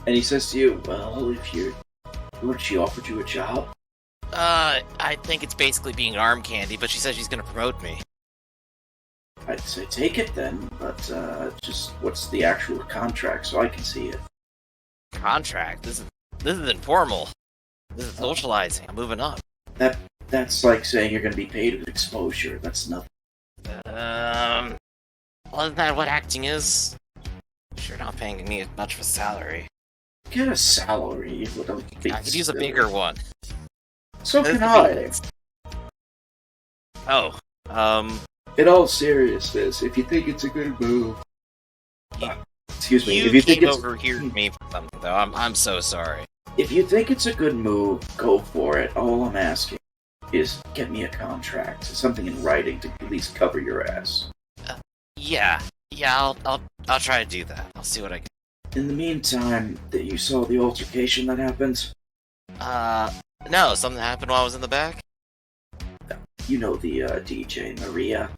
And he says to you, well, what, she offered you a job? I think it's basically being arm candy, but she says she's gonna promote me. I'd say take it then, but just what's the actual contract so I can see it? Contract? This is informal. This is socializing. I'm moving up. That's like saying you're going to be paid with exposure. That's nothing. Well, isn't that what acting is? Sure, not paying me as much of a salary. Get a salary. I could use a bigger one. So can I. Oh, In all seriousness, if you think it's a good move, excuse me. You If you think came it's over here to me for something, though. I'm so sorry. if you think it's a good move, go for it. All I'm asking is get me a contract, something in writing to at least cover your ass. Yeah, I'll try to do that. I'll see what I can. In the meantime, that you saw the altercation that happened. No, something happened while I was in the back. You know the DJ Maria.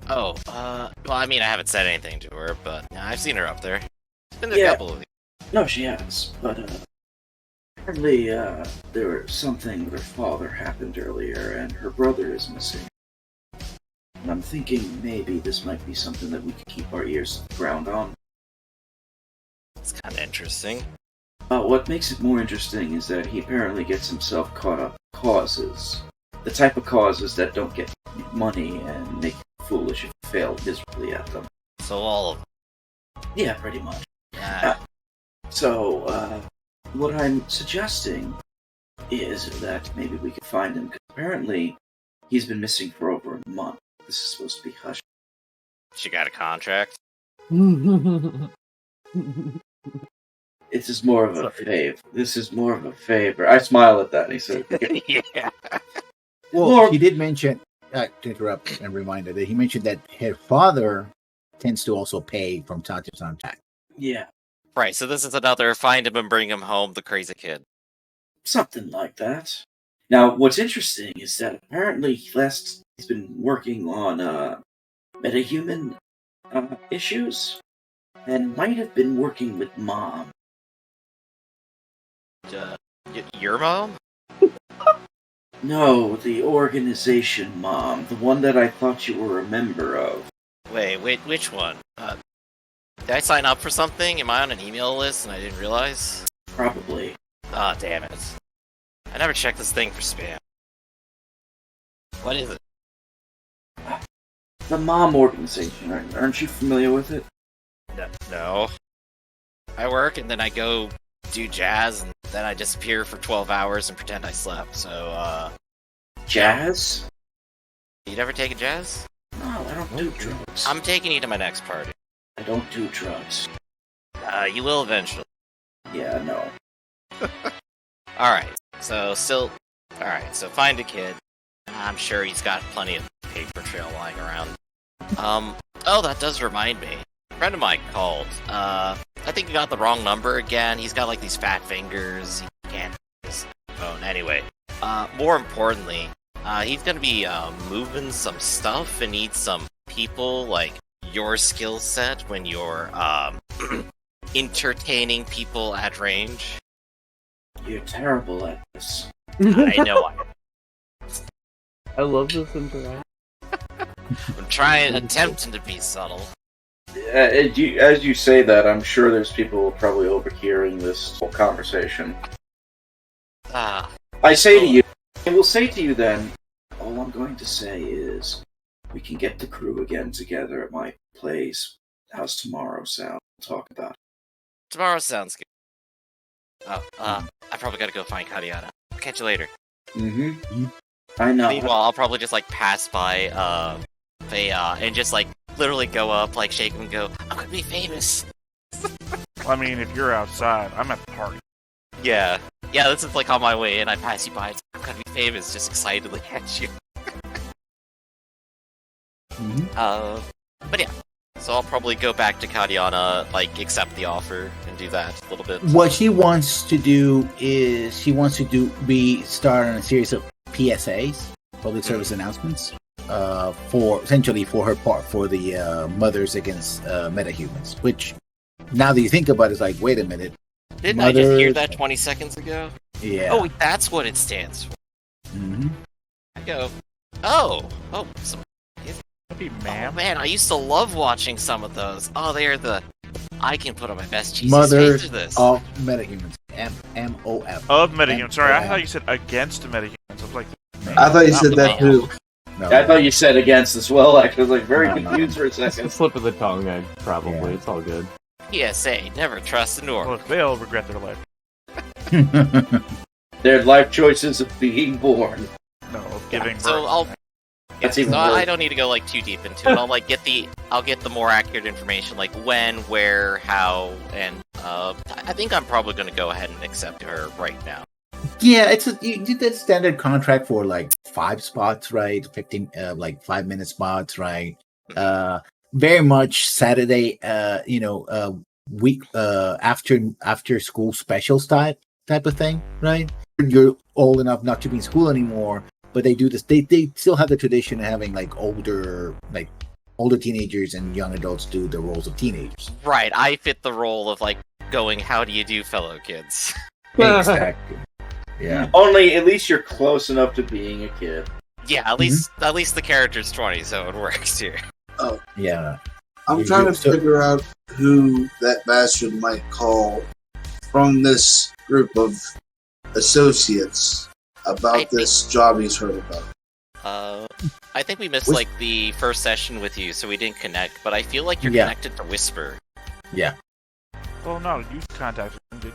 Oh, well, I mean, I haven't said anything to her, but yeah, I've seen her up there. It's been there Yeah. a couple of weeks. No, she has, but apparently there was something with her father happened earlier, and her brother is missing. And I'm thinking maybe this might be something that we could keep our ears to the ground on. It's kind of interesting. What makes it more interesting is that he apparently gets himself caught up in causes. The type of causes that don't get money and make you foolish if you fail miserably at them. So all of them. Yeah, pretty much. Yeah. So, what I'm suggesting is that maybe we could find him, because apparently he's been missing for over a month. This is supposed to be hush. She got a contract. This is more of a favor. I smile at that, and he said, Yeah. Well, he did mention, to interrupt and remind her, that he mentioned that her father tends to also pay from time to time tax. yeah, Right, so this is another find him and bring him home, the crazy kid. something like that. Now, what's interesting is that apparently he's been working on metahuman issues, and might have been working with Mom. Your mom? No, the organization Mom, the one that I thought you were a member of. Wait, which one? Did I sign up for something? Am I on an email list and I didn't realize? Probably. Ah, damn it. I never checked this thing for spam. What is it? The Mom organization, aren't you familiar with it? No. I work and then I go do jazz and then I disappear for 12 hours and pretend I slept, so, Jazz? You never taken jazz? No, I don't do drugs. I'm taking you to my next party. I don't do drugs. You will eventually. Yeah, no. Alright, so find a kid. I'm sure he's got plenty of paper trail lying around. Oh, that does remind me. A friend of mine called. I think he got the wrong number again. He's got like these fat fingers. He can't use his phone. Anyway, more importantly, he's gonna be moving some stuff and needs some people like your skill set when you're entertaining people at range. You're terrible at this. I know I love this interaction. I'm attempting to be subtle. As you say that, I'm sure there's people probably overhearing this whole conversation. I will say to you then, all I'm going to say is, we can get the crew again together at my place. How's tomorrow sound? We'll talk about it. Tomorrow sounds good. I probably gotta go find Kadiana. I'll catch you later. Mm-hmm. I know. Meanwhile, I'll probably just like pass by Thea and just like literally go up, like shake him and go, I'm gonna be famous. I mean, if you're outside, I'm at the party. Yeah, this is like on my way in, I pass you by, I'm gonna be famous, just excitedly at you. But yeah, so I'll probably go back to Kadiana, like accept the offer and do that a little bit. What she wants to do is start on a series of PSAs, public service announcements, for essentially for her part for the mothers against metahumans, which now that you think about it, it's like, wait a minute. Didn't I just hear that 20 seconds ago? Yeah. Oh, that's what it stands for. Mm-hmm. I go, oh, so, Be oh ma'am. man, I used to love watching some of those. Oh, they're the, I can put on my best cheesy Mothers face to this. of metahumans. MOF. Of metahumans. Sorry, I MOF. thought you said against metahumans. I was like, I thought you said the that male. too. No. I thought you said against as well. Actually, I was like very No. confused for a It's a second. slip of the tongue, probably. Yeah. It's all good. PSA, never trust an orc. look, they all regret their life. Their life choices of being born. No, of giving birth. So I'll, That's so even I worse. don't need to go like too deep into it. I'll get the more accurate information, like when, where, how, and I think I'm probably going to go ahead and accept her right now. Yeah, you did that standard contract for like 5 spots, right? 15, like 5-minute spots, right? Very much Saturday, week after school specials type of thing, right? You're old enough not to be in school anymore, but they do this. They still have the tradition of having like older teenagers and young adults do the roles of teenagers. Right, I fit the role of like going, how do you do, fellow kids? Exactly. Yeah. Only at least you're close enough to being a kid. Yeah, at least the character's 20, so it works here. Yeah. I'm trying to figure out who that bastard might call from this group of associates about this job he's heard about. I think we missed like the first session with you, so we didn't connect, but I feel like you're connected to Whisper. Yeah. Well, no, you contacted him, did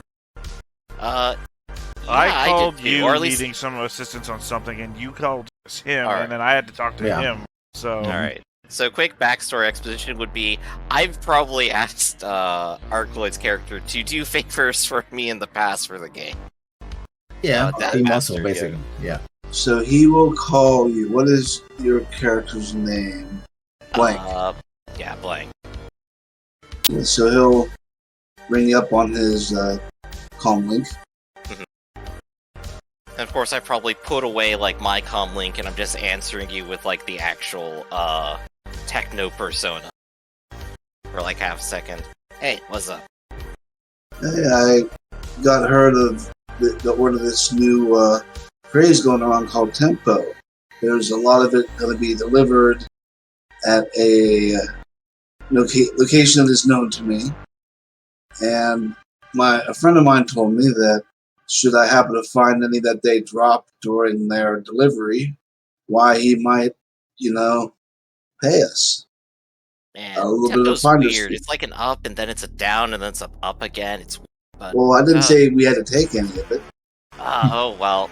I called did too, you or at least... needing some assistance on something, and you called him, Alright. and then I had to talk to him. So, Alright. So, quick backstory exposition would be, I've probably asked Arcloid's character to do favors for me in the past for the game. Yeah. That Team bastard, muscle, basically. Yeah. So he will call you. What is your character's name? Blank. Yeah, Blank. So he'll ring you up on his comm link. And of course, I probably put away like my comm link, and I'm just answering you with like the actual techno persona for like half a second. Hey, what's up? Hey, I got heard of the word of this new phrase going around called tempo. There's a lot of it going to be delivered at a location that is known to me, and a friend of mine told me that should I happen to find any that they dropped during their delivery, why he might, pay us. Man, A little bit of Tempo's finder's weird. fee. It's like an up, and then it's a down, and then it's a up again. It's but, Well, I didn't say we had to take any of it. oh well,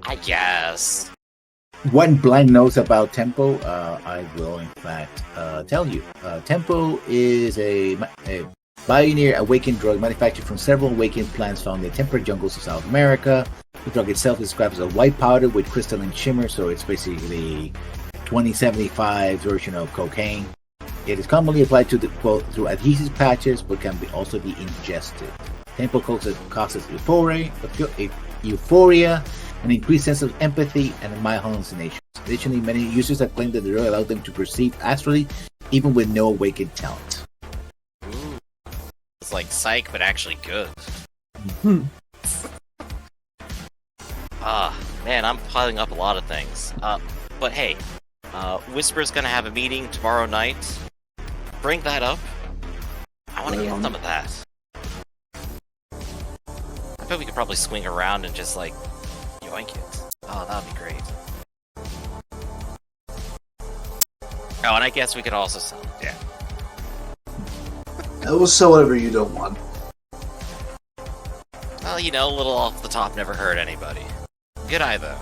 I guess. What Blind knows about Tempo, I will in fact tell you. Tempo is a Pioneer awakened drug manufactured from several awakened plants found in the temperate jungles of South America. The drug itself is described as a white powder with crystalline shimmer, so it's basically 2075 version of cocaine. It is commonly applied to through adhesive patches, but can also be ingested. Tempo causes euphoria, an increased sense of empathy, and mild hallucinations. Additionally, many users have claimed that the drug allowed them to perceive astrally, even with no awakened talent. It's like psych, but actually good. Man, I'm piling up a lot of things. But hey, Whisper's gonna have a meeting tomorrow night. Bring that up. I want to get some of that. I bet we could probably swing around and just like yoink it. Oh, that'd be great. Oh, and I guess we could also sell it. Yeah. I will sell whatever you don't want. Well, a little off the top never hurt anybody. Good eye, though.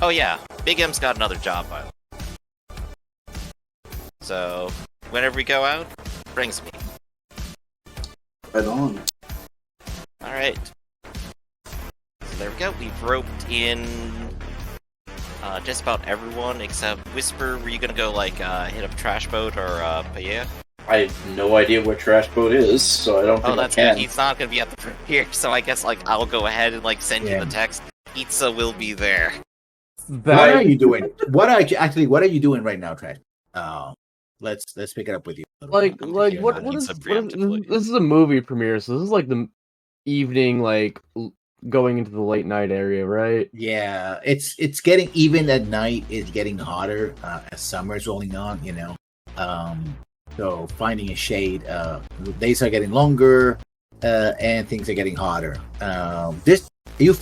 Oh yeah, Big M's got another job, by the way. So, whenever we go out, brings me. Right on. Alright. So there we go, we've roped in just about everyone except Whisper. Were you gonna go, hit up Trash Boat or Paella? I have no idea what Trash Boat is, so I don't think that's I can. good. He's not gonna be at the premiere, so I guess, I'll go ahead and, send you the text. Pizza will be there. What are you doing? What are you doing right now, Trash? let's pick it up with you. Like I'm what thinking what about it is preemptively. this is a movie premiere, so this is like the evening, like going into the late night area, right? Yeah, it's getting even at night. It's getting hotter as summer's rolling on. So finding a shade. Days are getting longer, and things are getting hotter. This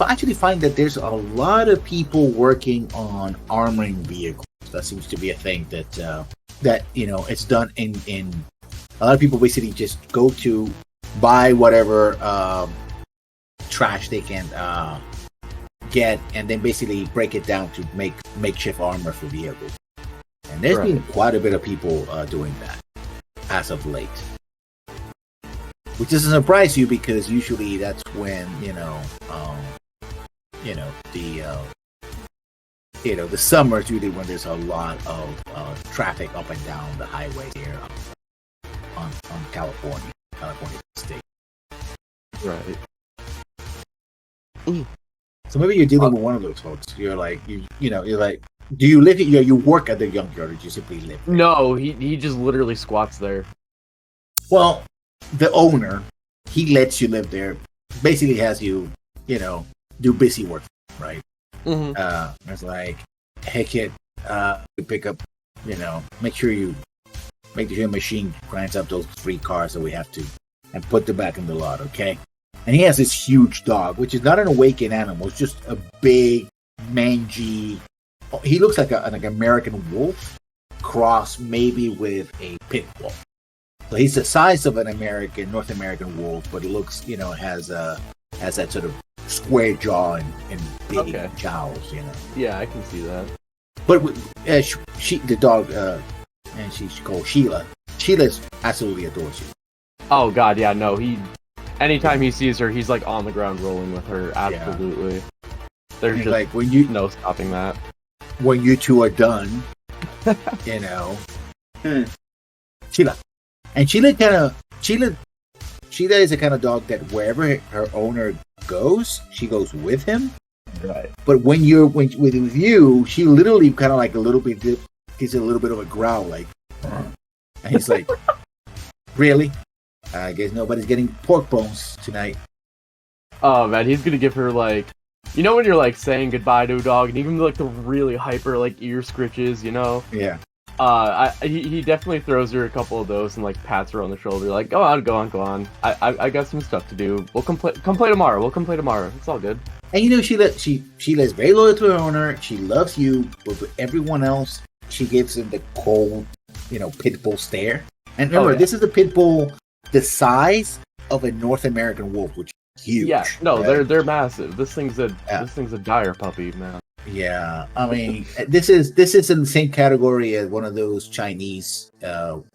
actually find that there's a lot of people working on armoring vehicles. That seems to be a thing that it's done in a lot of people basically just go to buy whatever trash they can get, and then basically break it down to make makeshift armor for vehicles. And there's been quite a bit of people doing that as of late, which doesn't surprise you because usually that's when the summer is usually when there's a lot of traffic up and down the highways here on California State. Right. So maybe you're dealing with one of those folks. You're like, you're like, do you live? You work at the junkyard, or do you simply live there? No, he just literally squats there. Well, the owner, he lets you live there. Basically, has you, do busy work, right? Mm-hmm. It's like, hey kid, you pick up, make sure your machine grinds up those 3 cars that we have to, and put them back in the lot, okay? And he has this huge dog, which is not an awakened animal. It's just a big, mangy. He looks like an American wolf crossed maybe with a pit bull. So he's the size of an North American wolf, but he looks, has that sort of square jaw and big jowls, Yeah, I can see that. But the dog, and she's called Sheila. Sheila absolutely adores you. Oh God, yeah, no, anytime he sees her, he's like on the ground rolling with her. Absolutely. Yeah. There's just like no stopping that. When you two are done, Sheila. And Sheila is the kind of dog that wherever her owner goes, she goes with him. Right. But when with you, she literally kind of like a little bit gives a little bit of a growl, like, and he's like, really? I guess nobody's getting pork bones tonight. Oh man, he's gonna give her like, when you're like saying goodbye to a dog, and even like the really hyper like ear scritches, Yeah. He definitely throws her a couple of those and like pats her on the shoulder, like go on. I got some stuff to do. We'll come play tomorrow. It's all good. And Sheila's very loyal to her owner. She loves you, but with everyone else, she gives him the cold, pit bull stare. And remember, This is a pit bull the size of a North American wolf, which is huge. Yeah, no, right? they're massive. This thing's a dire puppy, man. Yeah, I mean, this is in the same category as one of those Chinese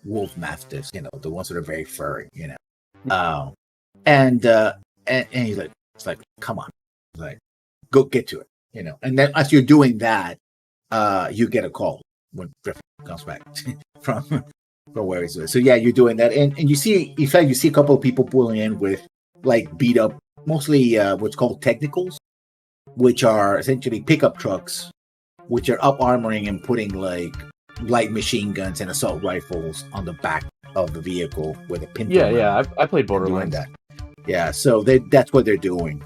wolf mastiffs, the ones that are very furry, and he's like, it's like, come on, like, go get to it, And then as you're doing that, you get a call when Griffin comes back from where he's at. So yeah, you're doing that, and you see a couple of people pulling in with like beat up, mostly what's called technicals, which are essentially pickup trucks, which are up armoring and putting like light machine guns and assault rifles on the back of the vehicle with a pin. Yeah. I played Borderlands. That. Yeah, so that's what they're doing.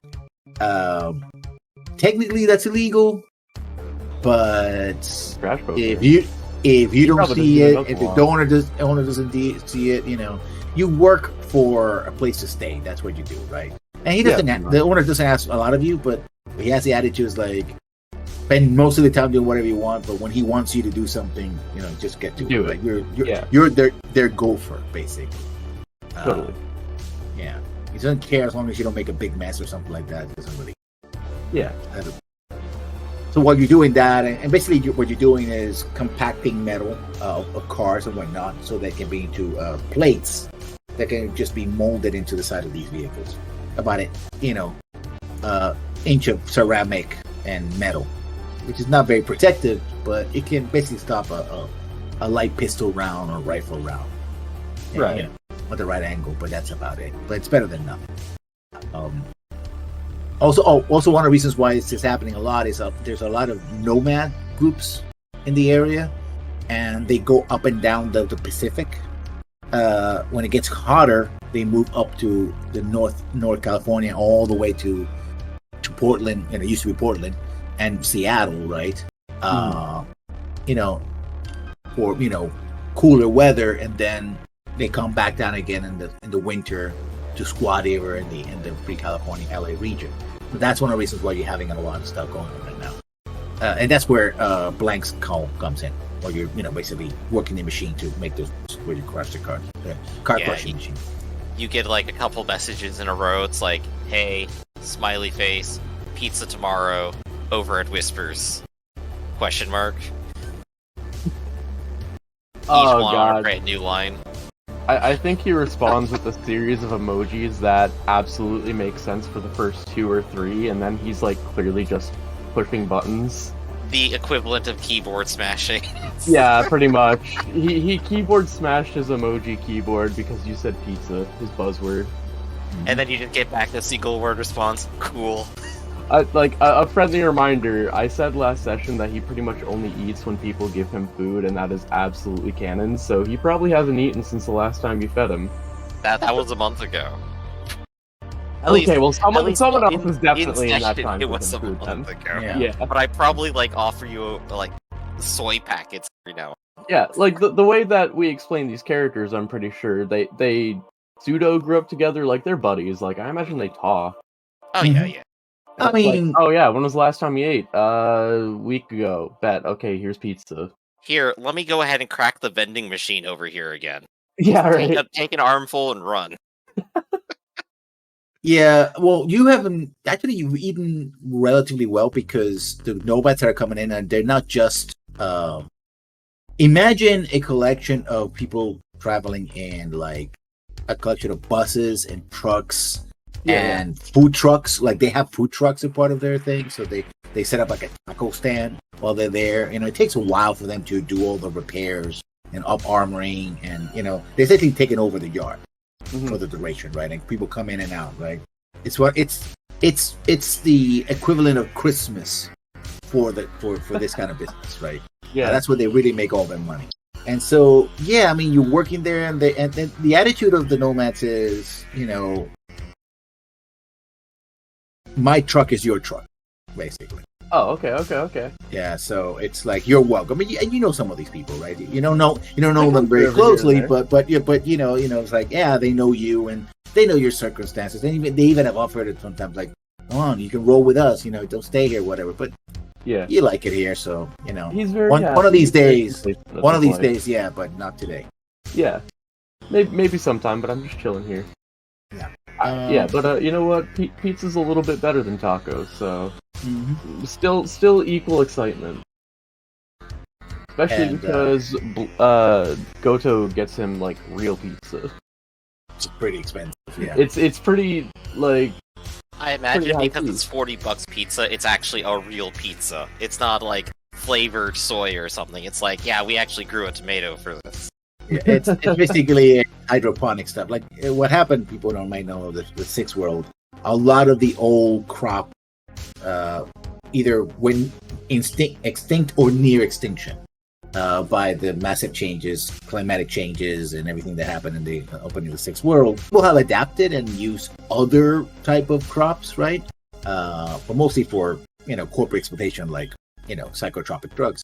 Technically, that's illegal, but if you don't see it, if the owner doesn't see it, you work for a place to stay. That's what you do, right? And the owner doesn't ask a lot of you, but he has the attitude is like, spend most of the time doing whatever you want, but when he wants you to do something, just get to it. Like you're their gopher, basically. Totally. Yeah. He doesn't care as long as you don't make a big mess or something like that. He doesn't really. Yeah. So while you're doing that, and basically what you're doing is compacting metal of cars and whatnot, so they can be into plates that can just be molded into the side of these vehicles. About it, inch of ceramic and metal, which is not very protective, but it can basically stop a light pistol round or rifle round. Right. At the right angle, but that's about it. But it's better than nothing. Also, one of the reasons why this is happening a lot is there's a lot of nomad groups in the area, and they go up and down the Pacific. When it gets hotter, they move up to the North California, all the way to Portland. It used to be Portland and Seattle, right? For cooler weather, and then they come back down again in the winter to squat area in the pre-California LA region. But that's one of the reasons why you're having a lot of stuff going on right now, and that's where Blank's call comes in. Or you're, basically working the machine to make those where you crush the car crushing machine. You get like a couple messages in a row. It's like, "Hey, smiley face, pizza tomorrow, over at Whispers?" Question mark. Each one on a brand new line. I think he responds with a series of emojis that absolutely make sense for the first 2 or 3, and then he's like clearly just pushing buttons. The equivalent of keyboard smashing. Yeah, pretty much. He keyboard smashed his emoji keyboard because you said pizza, his buzzword. And then you just get back the single word response. Cool. Like a friendly reminder, I said last session that he pretty much only eats when people give him food, and that is absolutely canon, so he probably hasn't eaten since the last time you fed him. That was a month ago. Well, someone else is definitely in that time. It was a month ago. Yeah. But I probably offer you soy packets every now. Yeah, like the way that we explain these characters, I'm pretty sure they pseudo grew up together, like they're buddies. Like I imagine they talk. Oh yeah. I mean, when was the last time you ate? Week ago. Bet. Okay, here's pizza. Here, let me go ahead and crack the vending machine over here again. Yeah, right. Take an armful and run. Yeah, well, you've eaten relatively well because the nomads that are coming in, and they're not just. Imagine a collection of people traveling in, like a collection of buses and trucks and food trucks. Like they have food trucks as part of their thing, so they set up like a taco stand while they're there. It takes a while for them to do all the repairs and up armoring, and they're essentially taking over the yard. For the duration, right? And people come in and out, right? It's the equivalent of Christmas for this kind of business, right? Yeah, that's where they really make all their money. And so, yeah, I mean, you're working there, and the attitude of the nomads is, my truck is your truck, basically. Oh, okay. Yeah, so it's like you're welcome, and you know some of these people, right? You don't know them very closely, but it's like they know you and they know your circumstances. They even have offered it sometimes, like, come on, you can roll with us, don't stay here, whatever. But yeah, you like it here, so he's very one of these days, yeah, but not today. Yeah, maybe sometime, but I'm just chilling here. Yeah. But you know what? Pizza's a little bit better than tacos, so still equal excitement. Especially because Goto gets him like real pizza. It's pretty expensive. Yeah. It's pretty like. I imagine because it's $40 pizza, it's actually a real pizza. It's not like flavored soy or something. It's like, we actually grew a tomato for this. Yeah, it's basically hydroponic stuff. Like what happened, people might know the Sixth World. A lot of the old crop either went extinct or near extinction by the massive changes, climatic changes, and everything that happened in the opening of the Sixth World. People have adapted and used other type of crops, right? But mostly for corporate exploitation, like psychotropic drugs.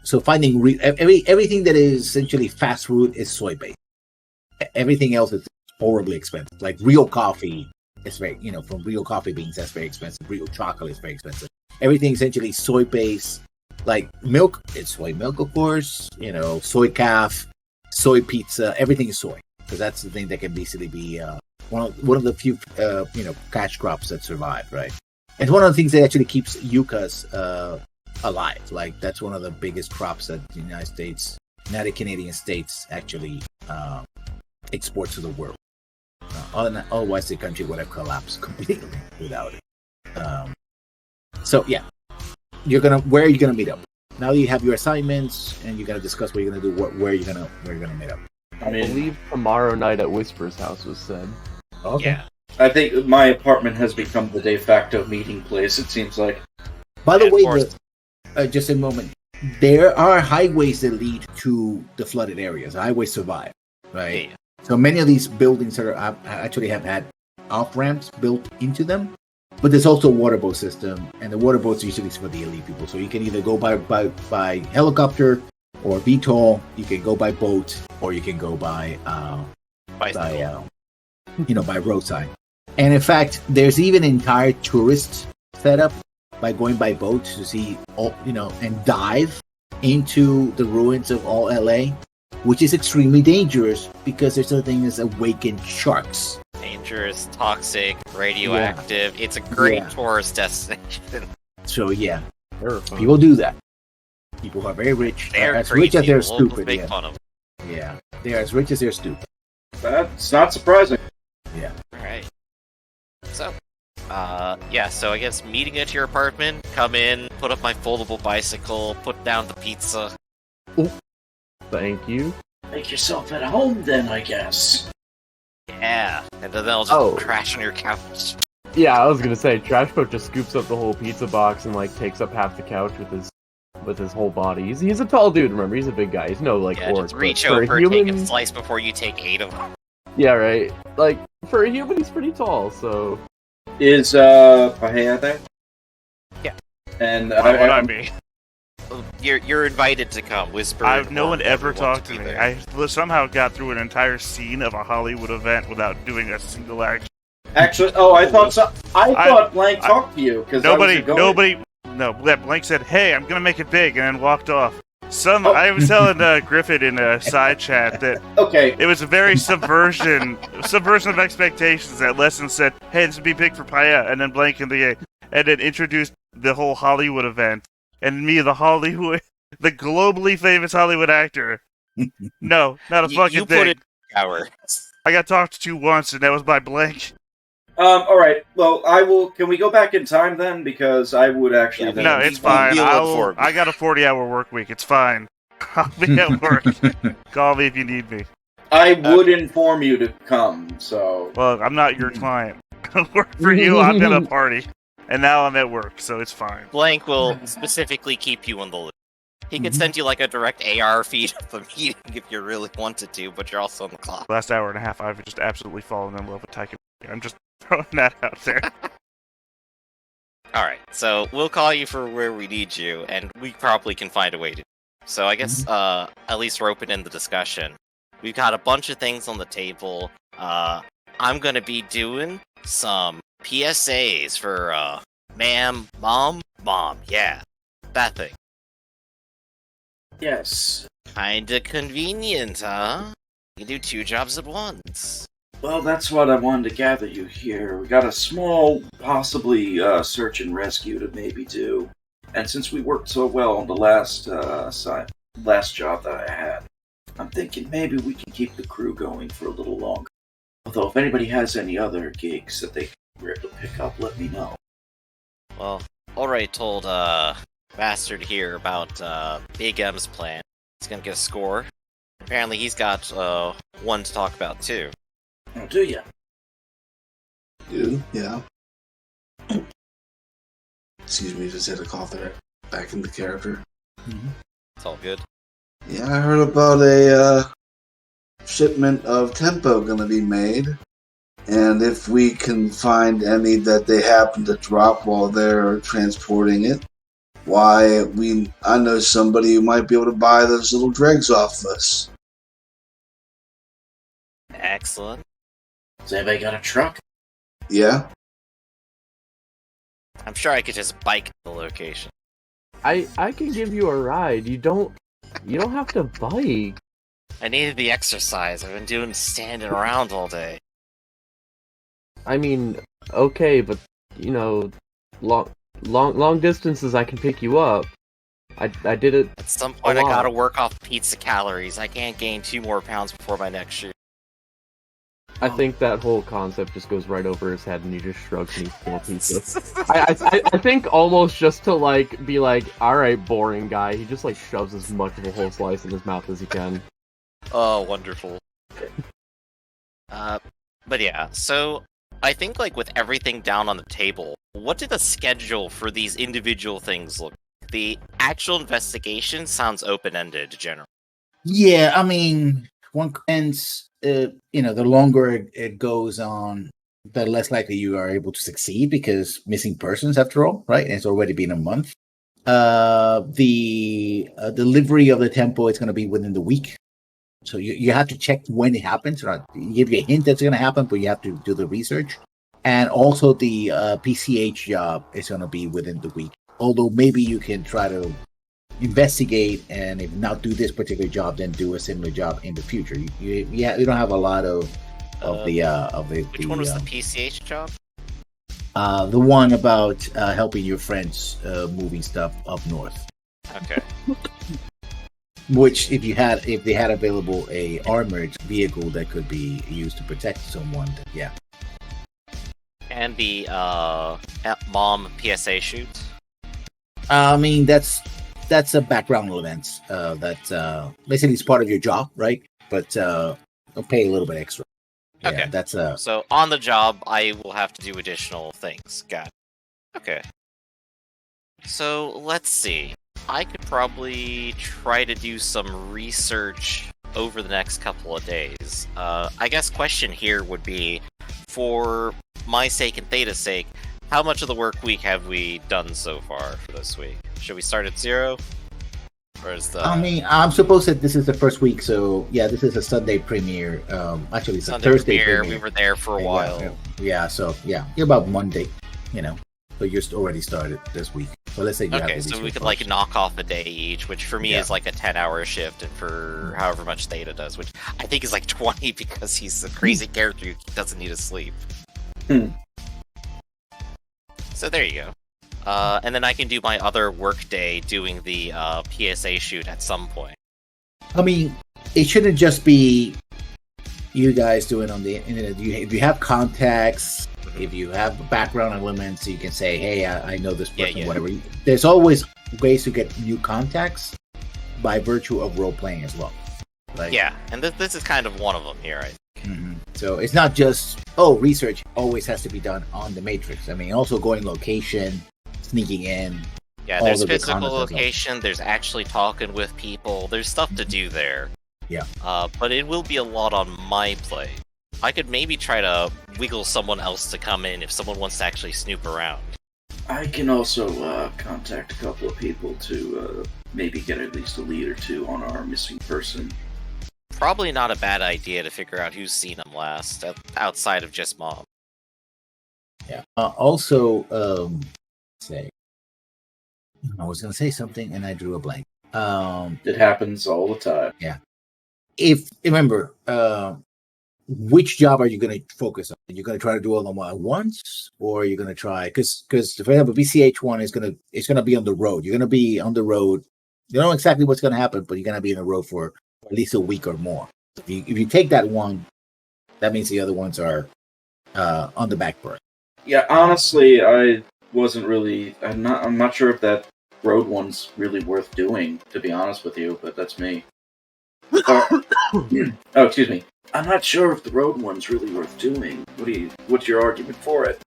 So finding everything that is essentially fast food is soy based. Everything else is horribly expensive. Like real coffee is very, from real coffee beans, that's very expensive. Real chocolate is very expensive. Everything essentially soy based. Like milk, it's soy milk, of course. Soy calf, soy pizza. Everything is soy because that's the thing that can basically be one of the few cash crops that survive, right? It's one of the things that actually keeps yuccas alive. Like that's one of the biggest crops that the United Canadian States actually exports to the world. Otherwise, the country would have collapsed completely without it. So yeah, where are you gonna meet up? Now you have your assignments, and you're gonna discuss what you're gonna do. Where you're gonna meet up. I believe tomorrow night at Whisper's house was said. Okay. Yeah. I think my apartment has become the de facto meeting place. It seems like. By the way, just a moment. there are highways that lead to the flooded areas. Highways survive, right? Yeah. So many of these buildings actually have had off ramps built into them, but there's also a water boat system, and the water boats usually is for the elite people. So you can either go by helicopter or VTOL. You can go by boat, or you can go by by roadside. And in fact, there's even entire tourist setup by going by boat to see and dive into the ruins of all LA, which is extremely dangerous because there's a thing as awakened sharks. Dangerous, toxic, radioactive. It's a great tourist destination. So people do that. People who are very rich. They're as crazy. Rich as they're Locals stupid. make fun of them. Yeah, they're as rich as they're stupid. That's not surprising. Yeah. Right. So, so I guess meeting at your apartment, come in, put up my foldable bicycle, put down the pizza. Thank you. Make yourself at home then, I guess. Yeah, and then I'll just crash on your couch. Yeah, I was gonna say, Trash Coat just scoops up the whole pizza box and takes up half the couch with his whole body. He's a tall dude. Remember, he's a big guy. He's no orc. Just reach for over, a human, take a slice before you take 8 of them. Yeah, right. For a human, he's pretty tall. So is Pahea there? Yeah. And why would I be? You're invited to come. Whisper. No one ever talked to me. I somehow got through an entire scene of a Hollywood event without doing a single action. Actually, I thought so. I thought Blank talked to you because nobody. No, Blank said, "Hey, I'm gonna make it big," and then walked off. I was telling Griffin in a side chat that it was a very subversion of expectations. That Lesson said, "Hey, this would be big for Paya," and then Blank and then introduced the whole Hollywood event, and me, the globally famous Hollywood actor. No, not a fucking you thing. put it hour. I got talked to once, and that was by Blank. All right. Well, I will. Can we go back in time then? Because I would actually. No, it's fine. I got a 40-hour work week. It's fine. I'll be at work. Call me if you need me. I would inform you to come. So. Well, I'm not your client. I work for you. I'm at a party, and now I'm at work, so it's fine. Blank will specifically keep you in the loop. He could send you a direct AR feed of the meeting if you really wanted to, but you're also on the clock. Last hour and a half, I've just absolutely fallen in love with Taika. I'm just throwing that out there. Alright, so we'll call you for where we need you, and we probably can find a way to. So I guess, at least we're open in the discussion. We've got a bunch of things on the table. I'm gonna be doing some PSAs for, ma'am, mom, yeah. That thing. Yes. Kinda convenient, huh? You can do 2 jobs at once. Well, that's what I wanted to gather you here. We got a small, possibly, search and rescue to maybe do. And since we worked so well on the last job that I had, I'm thinking maybe we can keep the crew going for a little longer. Although, if anybody has any other gigs that they were able to pick up, let me know. Well, already told, Bastard here about, Big M's plan. He's gonna get a score. Apparently he's got, one to talk about, too. Oh, do ya? Yeah. Excuse me, just had a cough there. Back into character. Mm-hmm. It's all good. Yeah, I heard about a shipment of tempo gonna be made. And if we can find any that they happen to drop while they're transporting it, I know somebody who might be able to buy those little dregs off us. Excellent. Has anybody got a truck? Yeah. I'm sure I could just bike the location. I can give you a ride. You don't have to bike. I needed the exercise. I've been doing standing around all day. I mean, okay, but long distances I can pick you up. I did it. At some point, I gotta work off pizza calories. I can't gain 2 more pounds before my next shoot. I think that whole concept just goes right over his head, and he just shrugs and eats more pizza. I think almost just to be all right, boring guy. He just shoves as much of a whole slice in his mouth as he can. Oh, wonderful. But yeah, so I think with everything down on the table, what did the schedule for these individual things look the actual investigation sounds open-ended, generally. Yeah, I mean, one ends. The longer it goes on, the less likely you are able to succeed because missing persons, after all, right? And it's already been a month. The delivery of the tempo is going to be within the week, so you have to check when it happens. Right? Give you a hint that's going to happen, but you have to do the research. And also the PCH job is going to be within the week. Although maybe you can try to investigate, and if not do this particular job, then do a similar job in the future. You don't have a lot of the. Which one was the PCH job? The one about helping your friends moving stuff up north. Okay. Which, if they had available a armored vehicle that could be used to protect someone, then yeah. And the mom PSA shoot. I mean, that's a background event. That basically is part of your job, right? But they'll pay a little bit extra. Yeah, Okay. That's So on the job, I will have to do additional things. Got it. Okay. So let's see. I could probably try to do some research over the next couple of days. I guess question here would be, for my sake and Theta's sake, how much of the work week have we done so far for this week? Should we start at 0? Or is the... I mean, I'm supposed that this is the first week, so yeah, this is a Sunday premiere. Actually, it's Sunday a Thursday premiere. premiere. We were there for a while. Yeah, so yeah, you're about Monday, but you're already started this week. So let's say you have Okay, the so we research could first. knock off a day each, which for me Yeah. is like a 10-hour shift, and for however much Theta does, which I think is like 20 because he's a crazy character who doesn't need to sleep. So there you go. And then I can do my other work day doing the PSA shoot at some point. I mean, it shouldn't just be you guys doing on the internet. If you have contacts, if you have background elements, you can say, "Hey, I know this person." Yeah. Whatever. There's always ways to get new contacts by virtue of role playing as well. Yeah, and this is kind of one of them here. So it's not just research always has to be done on the Matrix. I mean, also going location, sneaking in. Yeah, all there's of the physical content as well. location. There's actually talking with people. There's stuff to do there. Yeah. But it will be a lot on my plate. I could maybe try to wiggle someone else to come in if someone wants to actually snoop around. I can also contact a couple of people to maybe get at least a lead or two on our missing person. Probably not a bad idea to figure out who's seen him last, outside of just Mom. Yeah. Also, say, I was going to say something and I drew a blank. It happens all the time. Yeah. If remember, which job are you going to focus on? Are you going to try to do all of them at once, or are you going to try? Because for example, BCH one is going to be on the road. You're going to be on the road. You don't know exactly what's going to happen, but you're going to be on the road for at least a week or more. If you take that one, that means the other ones are on the back burner. Yeah, honestly, I wasn't really. I'm not sure if that road one's really worth doing, to be honest with you. But that's me. Excuse me. I'm not sure if the road one's really worth doing. What's your argument for it?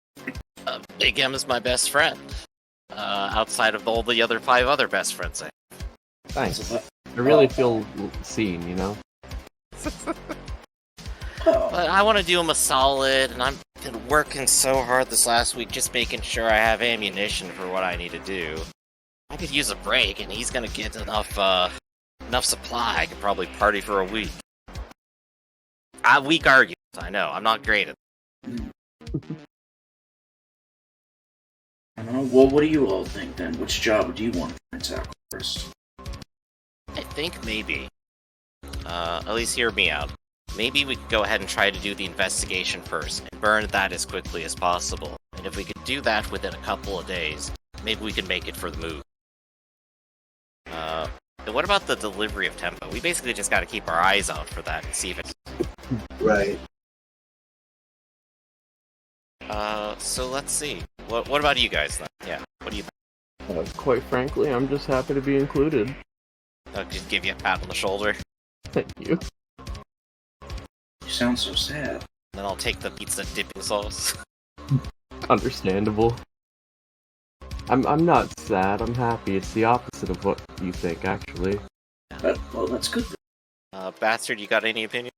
Big M is my best friend. Outside of all the other 5 other best friends I have. Thanks. I really feel seen, But I want to do him a solid, and I've been working so hard this last week just making sure I have ammunition for what I need to do. I could use a break, and he's gonna get enough supply. I could probably party for a week. Weak arguments, I know. I'm not great at Well, what do you all think then? Which job do you want to tackle first? I think maybe. At least hear me out. Maybe we could go ahead and try to do the investigation first, and burn that as quickly as possible. And if we could do that within a couple of days, maybe we can make it for the move. And what about the delivery of tempo? We basically just gotta keep our eyes out for that and see if it's... Right. So let's see. What about you guys then? Yeah, what do you think? Quite frankly, I'm just happy to be included. I'll just give you a pat on the shoulder. Thank you. You sound so sad. Then I'll take the pizza dipping sauce. Understandable. I'm not sad. I'm happy. It's the opposite of what you think, actually. Well, that's good. Bastard, you got any opinion?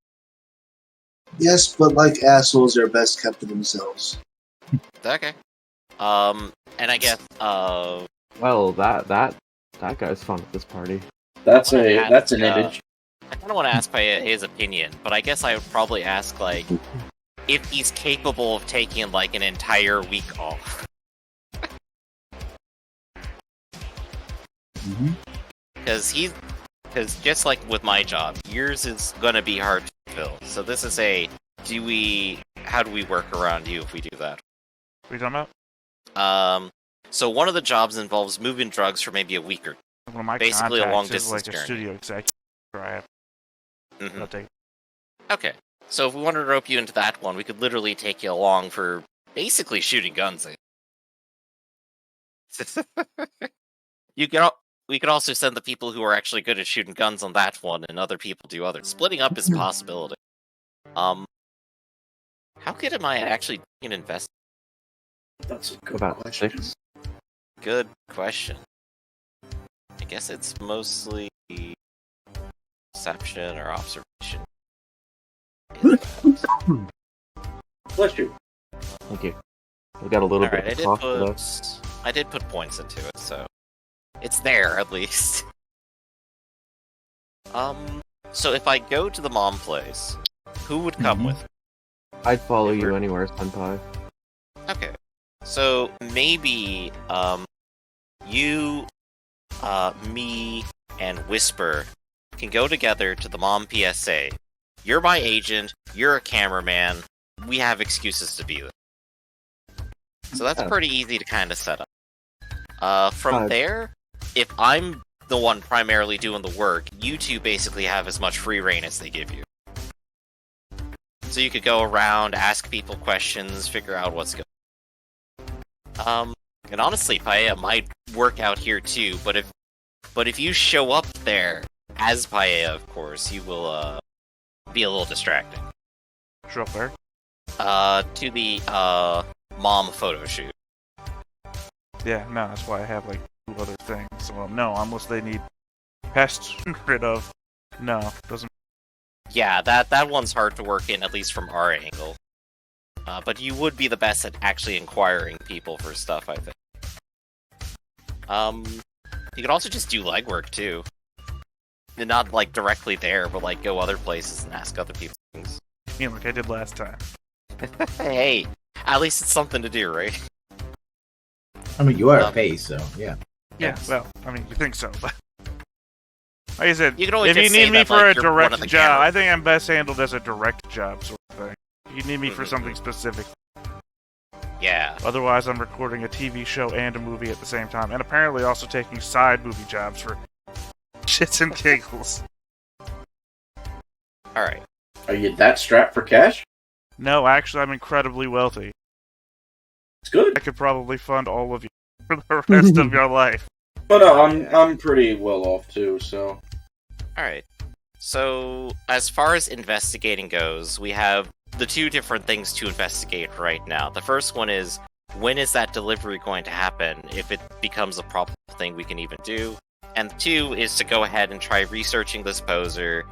Yes, but like assholes, they're best kept to themselves. Okay. And I guess, Well, that guy's fun at this party. That's an image. I kind of want to ask Paya his opinion, but I guess I would probably ask, like, if he's capable of taking, like, an entire week off. Because just like with my job, yours is gonna be hard to fill. So this is how do we work around you if we do that? What are you talking about? So one of the jobs involves moving drugs for maybe a week or One of my basically a contacts long is distance like a journey. studio executive where I have Okay, so if we wanted to rope you into that one, we could literally take you along for basically shooting guns. We could also send the people who are actually good at shooting guns on that one, and other people do others. Splitting up is a possibility. How good am I at actually being invested? That's a good About question. 6. Good question. I guess it's mostly perception or observation. Bless you. Thank you. We got a little Alright, bit of cost for that. I did put points into it, so it's there at least. So if I go to the mom place, who would come with me? I'd follow you anywhere, Senpai. Okay. So maybe you, me, and Whisper can go together to the mom PSA. You're my agent, you're a cameraman, we have excuses to be there. So that's pretty easy to kind of set up. From there, if I'm the one primarily doing the work, you two basically have as much free reign as they give you. So you could go around, ask people questions, figure out what's going on. And honestly, Paella might work out here too, but if you show up there as Paella, of course, you will be a little distracting. Show up where? To the mom photo shoot. Yeah, no, that's why I have like 2 other things. So no, unless they need pests rid of. No, doesn't. Yeah, that one's hard to work in, at least from our angle. But you would be the best at actually inquiring people for stuff, I think. You could also just do legwork too. And not like directly there, but like go other places and ask other people things. You know, like I did last time. Hey, at least it's something to do, right? I mean, you are paid, so yeah. Yeah, well, I mean, you think so, but like I said, You can always if you just need say me that, for like, a you're one of direct the job, cameras. I think I'm best handled as a direct job sort of thing. You need me for something specific. Yeah. Otherwise, I'm recording a TV show and a movie at the same time, and apparently also taking side movie jobs for shits and giggles. Alright. Are you that strapped for cash? No, actually, I'm incredibly wealthy. It's good. I could probably fund all of you for the rest of your life. But no, I'm pretty well off too, so. Alright. So, as far as investigating goes, we have the 2 different things to investigate right now. The first one is, when is that delivery going to happen, if it becomes a probable thing we can even do? And 2 is to go ahead and try researching this poser,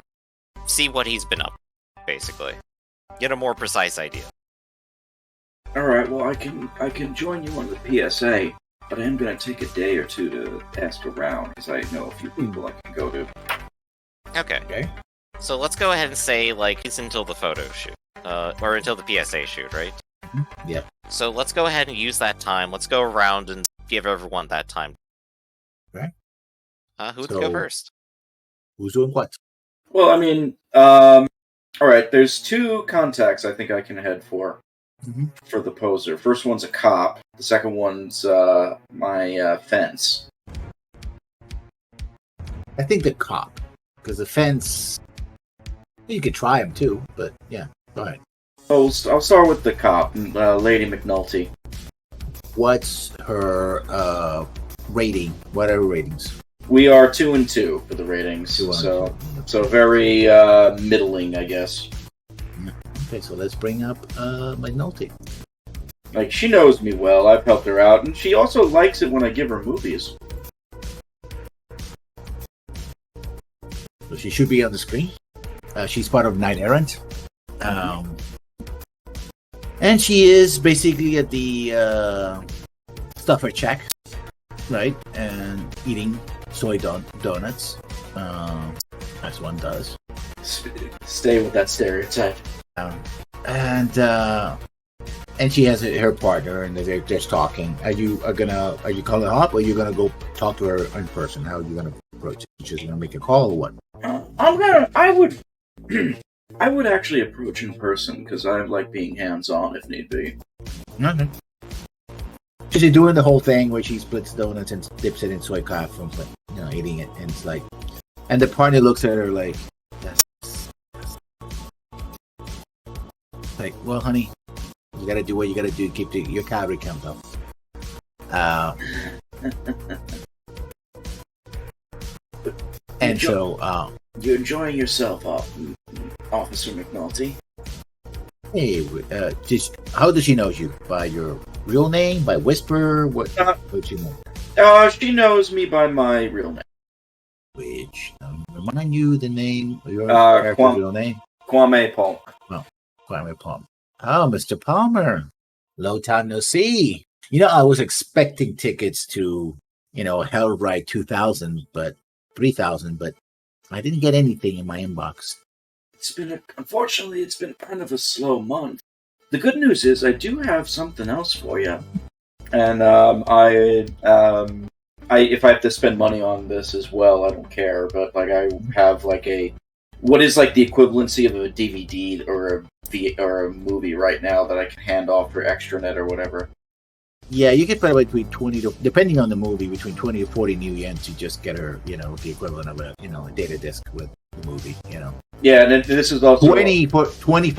see what he's been up to, basically. Get a more precise idea. Alright, well I can join you on the PSA, but I am gonna take a day or 2 to ask around, because I know a few people I can go to. Okay. So let's go ahead and say, like, it's until the photo shoot. Or until the PSA shoot, right? Yep. So let's go ahead and use that time. Let's go around and give everyone that time. Right. Who would go first? Who's doing what? Well, I mean, alright, there's 2 contacts I think I can head for the poser. First one's a cop, the second one's my fence. I think the cop, because the fence, you could try him too, but yeah, go ahead. I'll start with the cop, Lady McNulty. What's her rating? What are her ratings? We are 2 and 2 for the ratings, 2 and so very middling, I guess. Okay, so let's bring up McNulty. Like, she knows me well. I've helped her out, and she also likes it when I give her movies. So she should be on the screen. She's part of Knight Errant. And she is basically at the stuffer check, right? And eating soy donuts, as one does. Stay with that stereotype. And she has her partner, and they're just talking. Are you calling her up, or are you gonna go talk to her in person? How are you gonna approach it? She's gonna make a call, or what? I would actually approach in person because I like being hands-on if need be. Okay. She's doing the whole thing where she splits donuts and dips it in soy sauce from, eating it, and it's like, and the partner looks at her like, yes. Like, well, honey, you gotta do what you gotta do to keep your calorie count up. You're enjoying yourself, Officer McNulty. Hey, how does she know you? By your real name? By whisper? What does she know? She knows me by my real name. Which, remind you the name, your character's real name? Kwame Palmer. Oh, Kwame Palmer. Oh, Mr. Palmer. Long time no see. I was expecting tickets to, Hellride 2000, but 3000, but I didn't get anything in my inbox. Unfortunately, it's been kind of a slow month. The good news is I do have something else for you. And if I have to spend money on this as well, I don't care. But I have what is the equivalency of a DVD or a movie right now that I can hand off for extranet or whatever. Yeah, you get probably between 20 to, depending on the movie, between 20 to 40 new yen to just get her, the equivalent of a data disc with the movie, Yeah, and this is also 20 for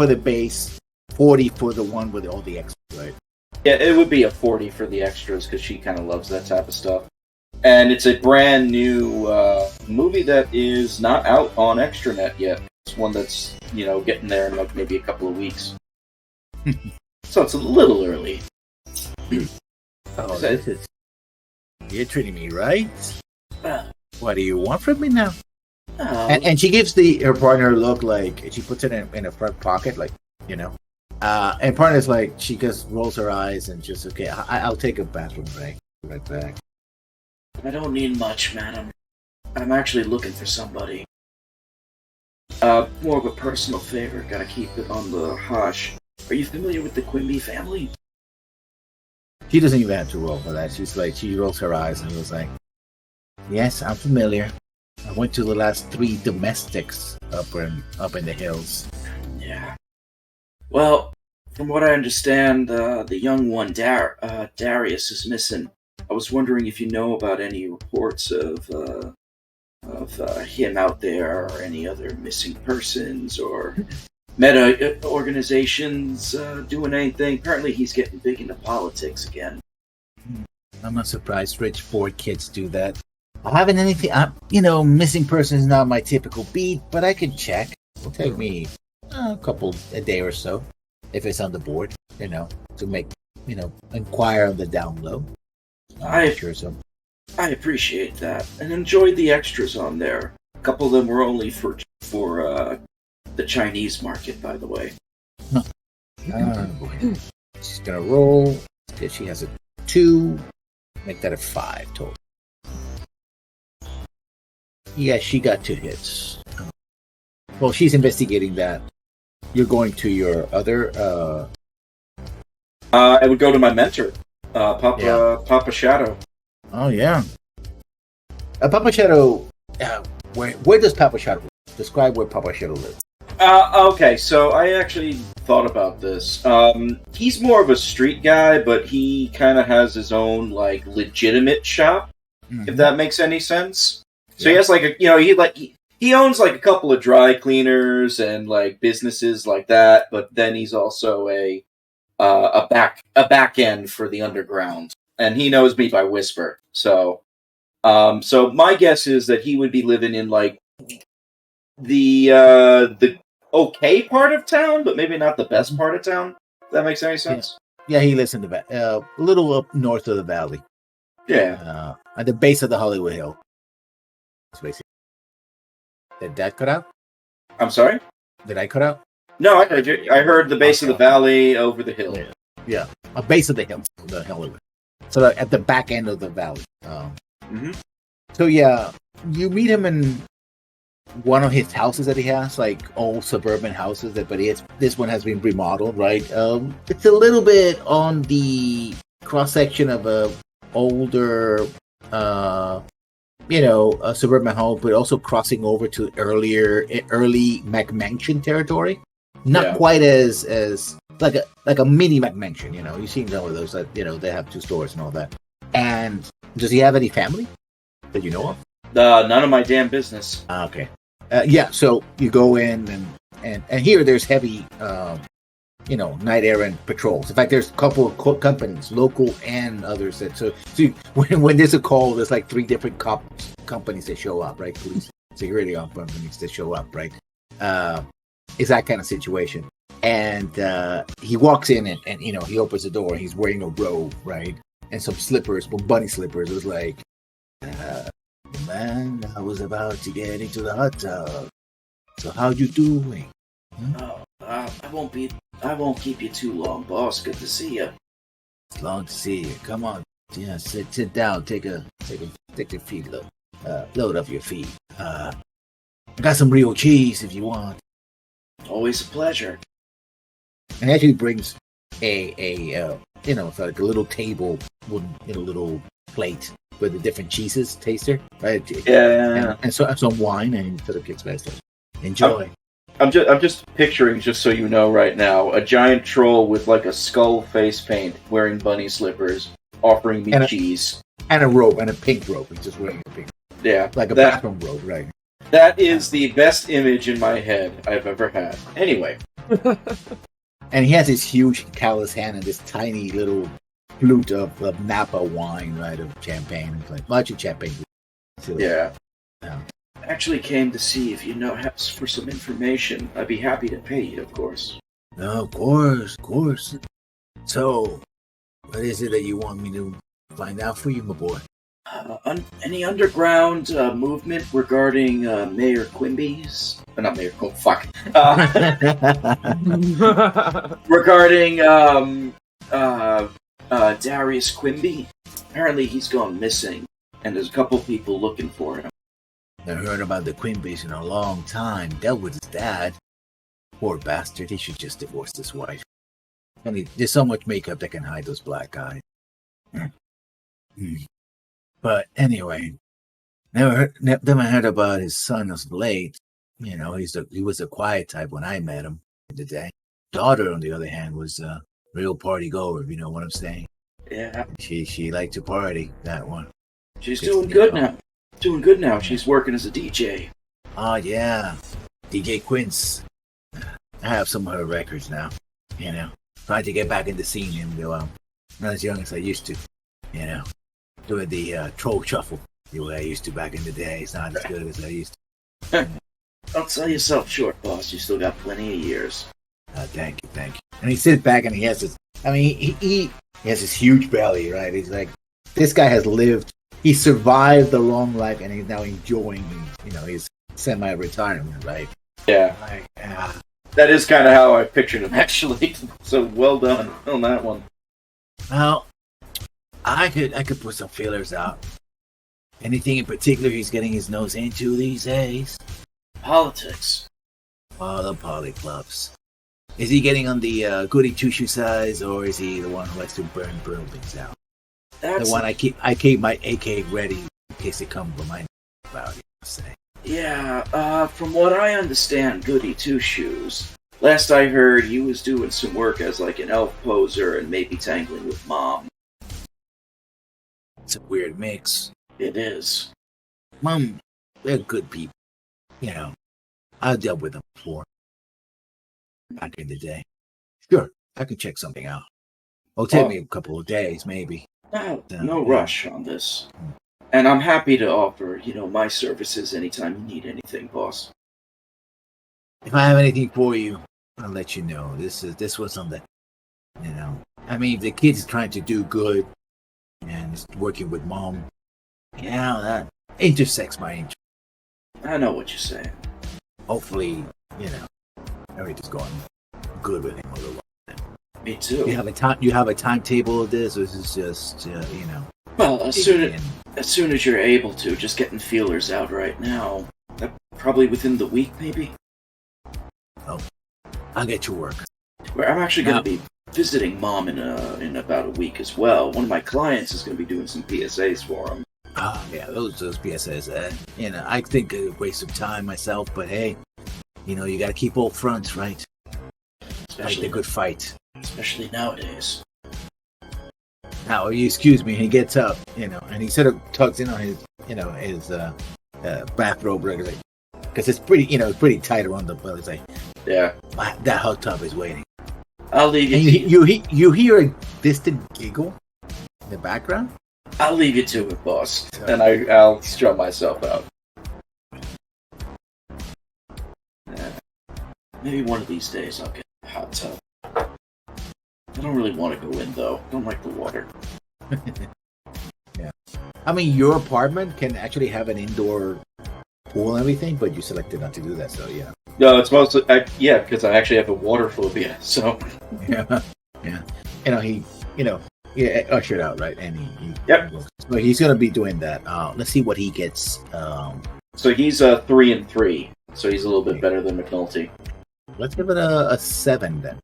the base, 40 for the one with all the extras, right? Yeah, it would be a 40 for the extras because she kind of loves that type of stuff. And it's a brand new movie that is not out on extranet yet. It's one that's, getting there in maybe a couple of weeks. So it's a little early. You're treating me right. What do you want from me now? And she gives her partner a look she puts it in her front pocket, and partner's she just rolls her eyes and just, okay, I'll take a bathroom break. Right back. I don't need much, madam. I'm actually looking for somebody. More of a personal favor, gotta keep it on the hush. Are you familiar with the Quimby family? She doesn't even have to roll for that. She rolls her eyes and was like, yes, I'm familiar. I went to the last 3 domestics up in the hills. Yeah. Well, from what I understand, the young one, Darius, is missing. I was wondering if you know about any reports of him out there, or any other missing persons, or meta organizations doing anything. Apparently he's getting big into politics again. I'm not surprised rich poor kids do that. I haven't anything, missing person is not my typical beat, but I can check. It'll take me a day or so, if it's on the board, to make, inquire on the down low. I appreciate that, and enjoyed the extras on there. A couple of them were only for the Chinese market, by the way. She's gonna roll. She has a 2. Make that a 5 total. Yeah, she got 2 hits. Well, she's investigating that. You're going to your other. I would go to my mentor, Papa Shadow. Oh yeah. Papa Shadow. Where does Papa Shadow live? Describe where Papa Shadow lives. Okay, so I actually thought about this. He's more of a street guy, but he kind of has his own legitimate shop, if that makes any sense. So he has he owns a couple of dry cleaners and businesses like that, but then he's also a back end for the underground, and he knows me by whisper. So my guess is that he would be living in the okay part of town, but maybe not the best part of town. If that makes any sense. Yeah, he lives in the a little up north of the valley. Yeah. At the base of the Hollywood Hill. That's basically. Did that cut out? I'm sorry? Did I cut out? No, I heard you. I heard the base of the valley over the hill. Yeah, a base of the hill, the Hollywood. So at the back end of the valley. So yeah, you meet him in one of his houses that he has, like old suburban houses. But this one has been remodeled, right? It's a little bit on the cross section of a older, a suburban home, but also crossing over to early McMansion territory. Not quite as like a mini McMansion. You've seen some of those that they have 2 stores and all that. And does he have any family that you know of? None of my damn business. Okay. So you go in and here there's heavy, night errant patrols. In fact, there's a couple of companies, local and others that. So when there's a call, there's like 3 different companies that show up, right? Police, security companies that show up, right? It's that kind of situation. And he walks in and he opens the door. He's wearing a robe, right? And some slippers, bunny slippers. It was like, man, I was about to get into the hot tub. So how you doing? I won't keep you too long, boss. Good to see you. It's long to see you. Come on. Yeah, sit down. Take your feet load up your feet. I got some real cheese if you want. Always a pleasure. And he actually brings it's like a little table with a little plate with the different cheeses taster, right? Yeah. And so some wine, and he sort of kicks back. Enjoy. I'm just picturing, just so you know right now, a giant troll with like a skull face paint, wearing bunny slippers, offering me cheese. And a robe, and a pink robe. He's just wearing a pink. Yeah. Like a bathroom robe, right? That is the best image in my head I've ever had. Anyway. And he has this huge callous hand and this tiny little flute of Napa wine, right? Of champagne. It's like much of champagne. Yeah. Actually came to see if you know for some information. I'd be happy to pay you, of course. No, of course. So, what is it that you want me to find out for you, my boy? Any underground movement regarding Mayor Quimby's? Not Mayor. Oh, fuck. Regarding Darius Quimby. Apparently, he's gone missing, and there's a couple people looking for him. I heard about the Quimby's in a long time. Dealt with his dad. Poor bastard. He should just divorce his wife. I mean, there's so much makeup that can hide those black eyes. But anyway, never heard about his son as of late. He was a quiet type when I met him in the day. Daughter, on the other hand, was a real party goer. You know what I'm saying? Yeah. She liked to party. That one. She's doing good now. Doing good now. She's working as a DJ. Oh yeah, DJ Quince. I have some of her records now. Trying to get back in the scene and not as young as I used to. Doing the troll shuffle the way I used to back in the day. It's not as good as I used to. Don't sell yourself short, boss. You still got plenty of years. Thank you. And he sits back and he has this. I mean, he has this huge belly, right? He's like, this guy has lived. He survived the long life, and he's now enjoying, his semi-retirement, right? Yeah. That is kind of how I pictured him, actually. So well done on that one. Well, I could put some feelers out. Anything in particular he's getting his nose into these days? Politics. Oh, the poly clubs. Is he getting on the goody two-shoe size, or is he the one who likes to burn buildings out? That's the one I keep my AK ready in case they come remind me about it. Say. Yeah, from what I understand, Goody Two Shoes. Last I heard, he was doing some work as like an elf poser and maybe tangling with Mom. It's a weird mix. It is. Mom, they're good people. I dealt with them before. Back in the day. Sure, I can check something out. It'll take me a couple of days, maybe. No rush on this. And I'm happy to offer, my services anytime you need anything, boss. If I have anything for you, I'll let you know. This was on the, I mean, the kid's trying to do good and is working with mom. That intersects my interest. I know what you're saying. Hopefully, everything's going good with him a little while. Me too. You have a timetable of this, or is this just Well, as soon as you're able to, just getting feelers out right now. Probably within the week, maybe. Oh, I'll get you work. I'm actually going to be visiting Mom in about a week as well. One of my clients is going to be doing some PSAs for him. Oh yeah, those PSAs. I think a waste of time myself, but hey, you got to keep all fronts, right? Fight the good fight. Especially nowadays. Now, you excuse me. He gets up, and he sort of tugs in on his bathrobe regularly, because it's pretty tight around the belly. It's like, yeah, that hot tub is waiting. I'll leave you. And you hear a distant giggle in the background. I'll leave you to it, boss, and I'll strum myself out. Maybe one of these days I'll get a hot tub. I don't really want to go in though. I don't like the water. Yeah, I mean, your apartment can actually have an indoor pool and everything, but you selected not to do that, so yeah. No, it's mostly because I actually have a water phobia. So yeah. He ushered out, right? And he yep. So he's gonna be doing that. Let's see what he gets. So he's 3-3. So he's a little bit better than McNulty. Let's give it a 7 then.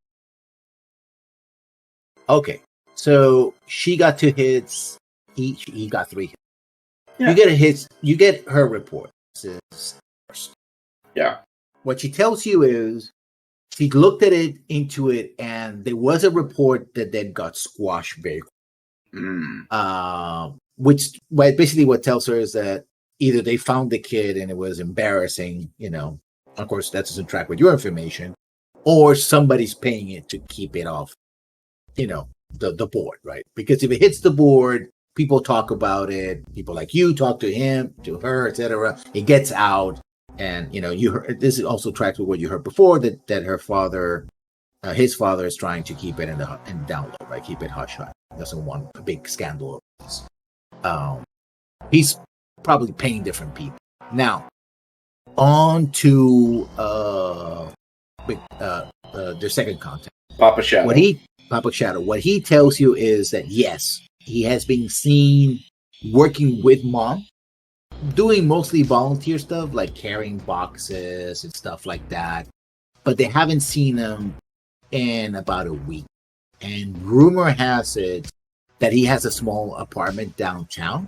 Okay, so she got 2 hits. He got 3 hits. Yeah. You get a hit. You get her report. This is first. Yeah. What she tells you is she looked into it, and there was a report that then got squashed very quickly. Which basically what tells her is that either they found the kid and it was embarrassing, of course that doesn't track with your information, or somebody's paying it to keep it off, the board, right? Because if it hits the board, people talk about it. People like you talk to him, to her, etc. It gets out. And you heard, this also tracks with what you heard before, that her father, his father, is trying to keep it in down low, right? Keep it hush hush. Doesn't want a big scandal. He's probably paying different people. Now, on to their second contact, Papa Shadow. Papa Shadow. What he tells you is that yes, he has been seen working with Mom, doing mostly volunteer stuff like carrying boxes and stuff like that, but they haven't seen him in about a week. And rumor has it that he has a small apartment downtown,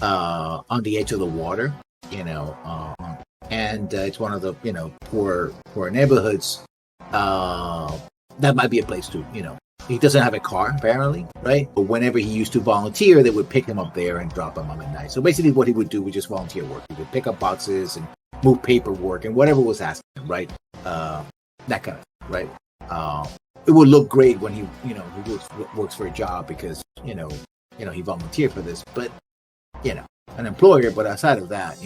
on the edge of the water, and it's one of the poor neighborhoods. That might be a place to He doesn't have a car, apparently, right? But whenever he used to volunteer, they would pick him up there and drop him on at night. So basically what he would do was just volunteer work. He would pick up boxes and move paperwork and whatever was asked of him, right? That kind of thing, right? It would look great when he works for a job because, he volunteered for this. But, an employer, but outside of that,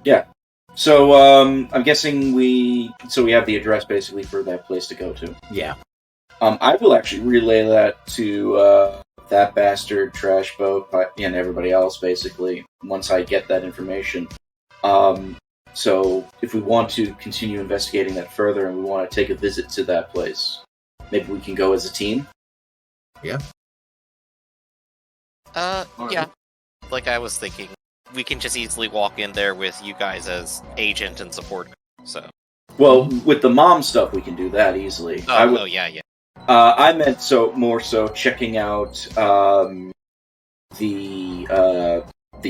Yeah. So, I'm guessing we have the address basically for that place to go to. Yeah. I will actually relay that to that bastard trash boat and everybody else, basically, once I get that information. So if we want to continue investigating that further and we want to take a visit to that place, maybe we can go as a team? Yeah. Yeah. Like I was thinking, we can just easily walk in there with you guys as agent and support. So. Well, with the mom stuff, we can do that easily. Yeah. I meant more so checking out the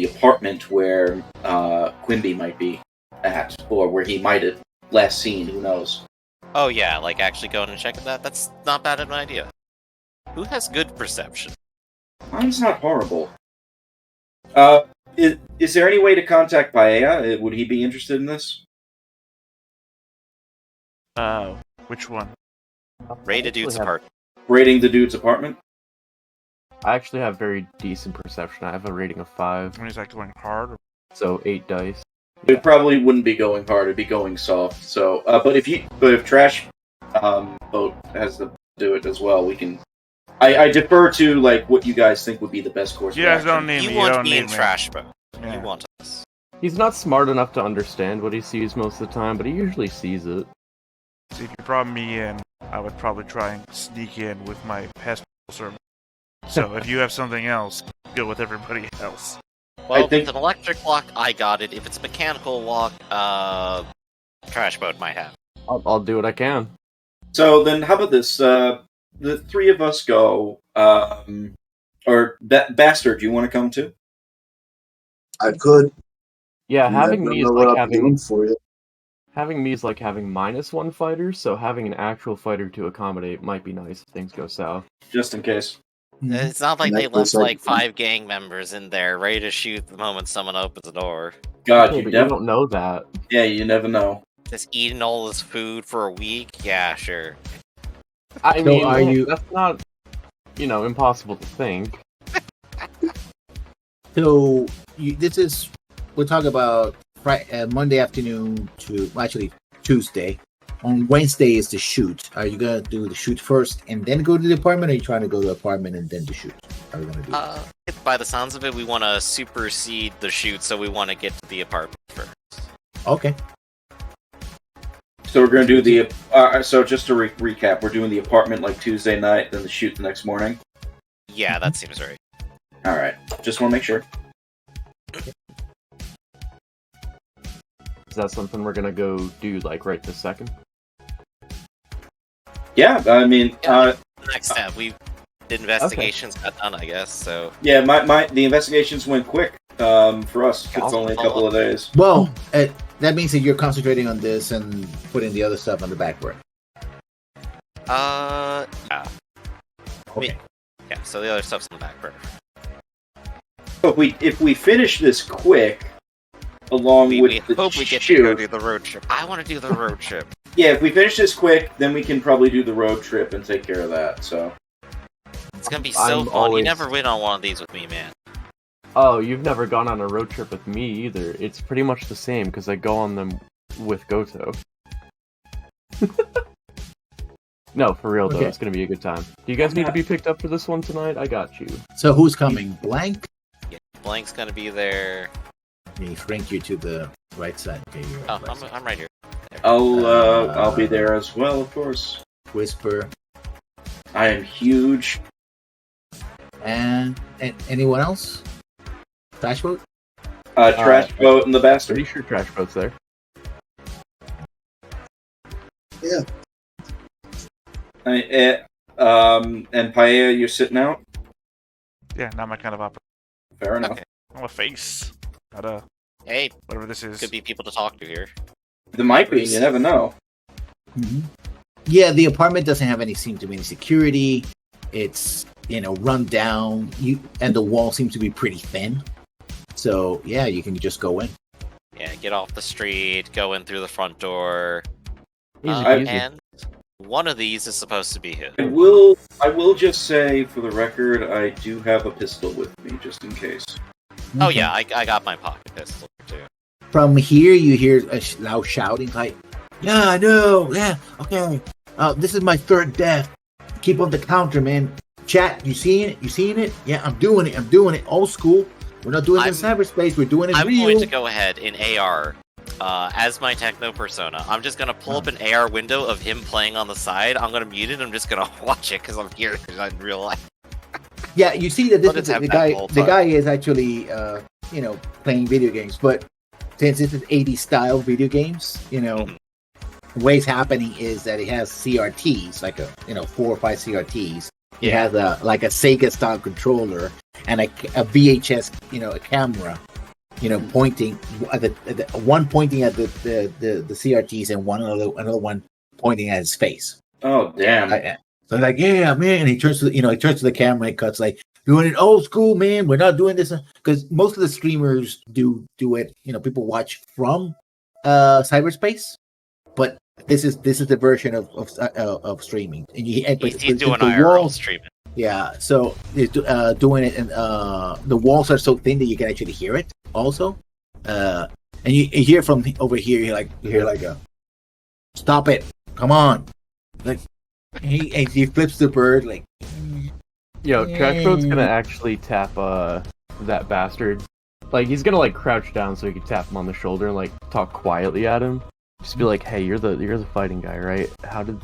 apartment where Quimby might be at, or where he might have last seen. Who knows? Oh yeah, like actually going and checking that. That's not bad of an idea. Who has good perception? Mine's not horrible. Is there any way to contact Paella? Would he be interested in this? Which one? Raid a dude's apartment. Rating the dude's apartment? I actually have very decent perception. I have a rating of 5. When is that going hard? So 8 dice. It probably wouldn't be going hard, it'd be going soft. So, but if Trash Boat has to do it as well, we can I defer to like what you guys think would be the best course. You guys don't need me. You You want don't me need in me. trash mode. Yeah. You want us. He's not smart enough to understand what he sees most of the time, but he usually sees it. See, if you brought me in, I would probably try and sneak in with my pest server. So if you have something else, go with everybody else. Well, I think- if it's an electric lock, I got it. If it's a mechanical lock, trash mode might have. I'll do what I can. So then, how about this? The three of us go. Or Bastard, do you want to come too? I could. Yeah, You having never me is know what like I'm doing for you. having me is like having -1 fighter, so having an actual fighter to accommodate might be nice if things go south. Just in case. It's not like And they that goes left like- like 5 gang members in there ready to shoot the moment someone opens the door. God, Okay, you but never. you don't know that. Yeah, you never know. Just eating all this food for a week? Yeah, sure. I So mean, are you- that's not, impossible to think. So we're talking about Monday afternoon to actually Tuesday. On Wednesday is the shoot. Are you gonna do the shoot first and then go to the apartment, or are you trying to go to the apartment and then the shoot? How are we gonna do it? By the sounds of it, we want to supersede the shoot, so we want to get to the apartment first. Okay. So we're going to do the. So just to recap, we're doing the apartment like Tuesday night, then the shoot the next morning. Yeah, that seems right. All right. Just want to make sure. Is that something we're gonna go do like right this second? Yeah, I mean, Next step, the investigations got done, I guess. So yeah, the investigations went quick. For us, it's only a couple of days. Well, that means that you're concentrating on this and putting the other stuff on the back burner. yeah. Okay. Yeah, so the other stuff's in the back burner. But if we finish this quick, along We with the hope we get to shoot, go do the road trip. I want to do the road trip. yeah, if we finish this quick, then we can probably do the road trip and take care of that. So It's gonna be so I'm fun. always- You never win on one of these with me, man. Oh, you've never gone on a road trip with me either. It's pretty much the same because I go on them with Goto. No, for real though, Okay. it's gonna be a good time. Do you guys need to be picked up for this one tonight? I got you. So who's coming? Blank? Blank's gonna be there. Let me shrink you to the right side. Okay, you're Oh, right I'm, side. I'm right here. I'll be there as well, of course. Whisper. I am huge. And anyone else? Trash boat? Trash boat and the bastard. Pretty sure Trash Boat's there. Yeah. And Paella, you're sitting out. Yeah, not my kind of opera. Fair enough. Okay. I'm a face. Not a Hey, whatever this is. could be people to talk to here. There might be. You never know. Mm-hmm. Yeah, the apartment doesn't have seem to be any security. It's run down. And the wall seems to be pretty thin. So yeah, you can just go in. Yeah, get off the street, go in through the front door. Easy peasy. And one of these is supposed to be his. I will just say, for the record, I do have a pistol with me, just in case. Oh yeah, I got my pocket pistol too. From here, you hear a loud shouting like, "Yeah, I know. Yeah, okay. This is my third death. Keep on the counter, man. Chat, you seeing it? You seeing it? Yeah, I'm doing it. I'm doing it. Old school. We're not doing it in cyberspace. We're doing it I'm real." going to go ahead in AR. As my techno persona, I'm just gonna pull up an AR window of him playing on the side. I'm gonna mute it. I'm just gonna watch it because I'm here in real life. Yeah, you see that this I'll is just have the that guy. the whole The time. guy is actually, playing video games. But since this is 80s style video games, the way it's happening is that it has CRTs, like 4 or 5 CRTs. It Yeah. has a Sega style controller and a VHS, a camera, pointing at the one pointing at the CRTs and another one pointing at his face. Oh, damn. So like, yeah, man. And he turns to the camera and cuts like, doing it old school, man. We're not doing this because most of the streamers do it. People watch from cyberspace, but this is the version of streaming. And He's doing IRL streaming. Yeah, so he's doing it, and the walls are so thin that you can actually hear it. Also, and you hear from over here, you hear like a stop it, come on, like he flips the bird like Yo, Trashboat's gonna actually tap that bastard. Like, he's gonna like crouch down so he can tap him on the shoulder and like talk quietly at him. Just be like, "Hey, you're the fighting guy, right? How did